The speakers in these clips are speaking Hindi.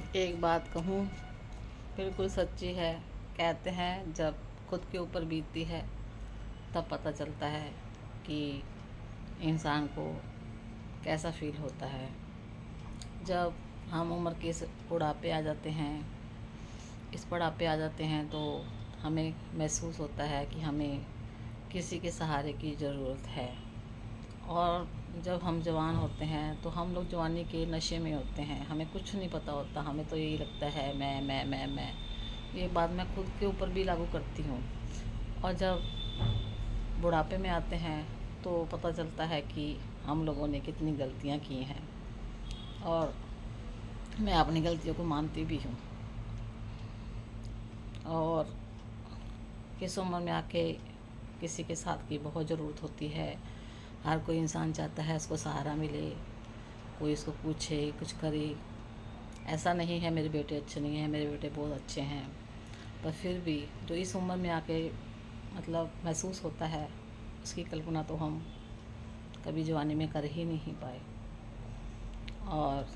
एक बात कहूँ, बिल्कुल सच्ची है। कहते हैं जब खुद के ऊपर बीतती है तब पता चलता है कि इंसान को कैसा फील होता है। जब हम उम्र के इस बुढ़ापे आ जाते हैं, इस बुढ़ापे आ जाते हैं तो हमें महसूस होता है कि हमें किसी के सहारे की ज़रूरत है। और जब हम जवान होते हैं तो हम लोग जवानी के नशे में होते हैं, हमें कुछ नहीं पता होता, हमें तो यही लगता है मैं। ये बात मैं खुद के ऊपर भी लागू करती हूँ। और जब बुढ़ापे में आते हैं तो पता चलता है कि हम लोगों ने कितनी गलतियाँ की हैं, और मैं अपनी गलतियों को मानती भी हूँ। और किस उम्र में आके किसी के साथ की बहुत ज़रूरत होती है। हर कोई इंसान चाहता है उसको सहारा मिले, कोई उसको पूछे, कुछ करे। ऐसा नहीं है मेरे बेटे अच्छे नहीं हैं, मेरे बेटे बहुत अच्छे हैं, पर फिर भी जो इस उम्र में आके मतलब महसूस होता है, उसकी कल्पना तो हम कभी जवानी में कर ही नहीं पाए। और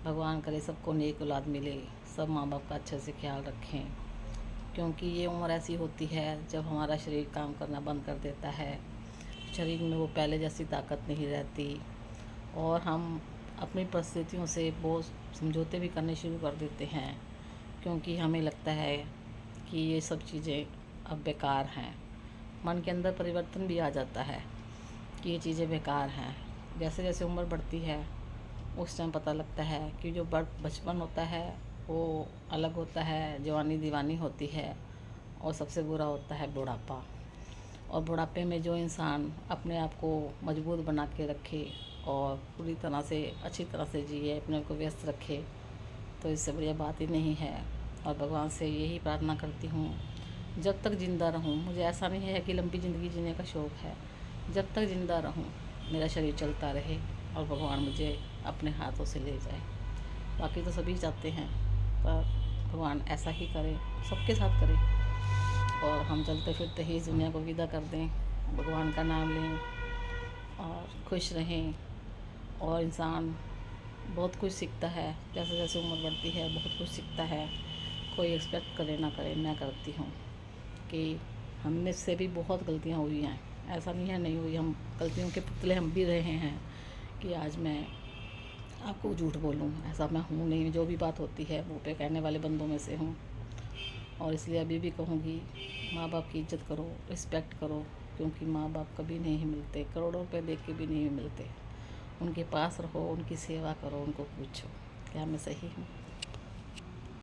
भगवान करे सबको नेक औलाद मिले, सब माँ बाप का अच्छे से ख्याल रखें, क्योंकि ये उम्र ऐसी होती है जब हमारा शरीर काम करना बंद कर देता है, शरीर में वो पहले जैसी ताकत नहीं रहती, और हम अपनी परिस्थितियों से बहुत समझौते भी करने शुरू कर देते हैं, क्योंकि हमें लगता है कि ये सब चीज़ें अब बेकार हैं। मन के अंदर परिवर्तन भी आ जाता है कि ये चीज़ें बेकार हैं। जैसे जैसे उम्र बढ़ती है उस टाइम पता लगता है कि जो बचपन होता है वो अलग होता है, जवानी दीवानी होती है, और सबसे बुरा होता है बुढ़ापा। और बुढ़ापे में जो इंसान अपने आप को मजबूत बना के रखे और पूरी तरह से अच्छी तरह से जिए, अपने को व्यस्त रखे, तो इससे बढ़िया बात ही नहीं है। और भगवान से यही प्रार्थना करती हूँ, जब तक ज़िंदा रहूँ, मुझे ऐसा नहीं है कि लंबी ज़िंदगी जीने का शौक़ है, जब तक ज़िंदा रहूँ मेरा शरीर चलता रहे और भगवान मुझे अपने हाथों से ले जाए। बाकी तो सभी चाहते हैं, पर भगवान ऐसा ही करे, सबके साथ करे, और हम चलते फिरते ही इस दुनिया को विदा कर दें, भगवान का नाम लें और खुश रहें। और इंसान बहुत कुछ सीखता है, जैसे जैसे उम्र बढ़ती है बहुत कुछ सीखता है। कोई एक्सपेक्ट करे ना करे, मैं करती हूँ कि हम से भी बहुत गलतियाँ हुई हैं, ऐसा नहीं है नहीं हुई, हम गलतियों के पुतले हम भी रहे हैं कि आज मैं आपको झूठ बोलूँ, ऐसा मैं हूँ नहीं। जो भी बात होती है मुँह पे कहने वाले बंदों में से हूँ, और इसलिए अभी भी कहूँगी, माँ बाप की इज़्ज़त करो, रिस्पेक्ट करो, क्योंकि माँ बाप कभी नहीं मिलते, करोड़ों रुपए दे के भी नहीं मिलते। उनके पास रहो, उनकी सेवा करो, उनको पूछो क्या मैं सही हूँ।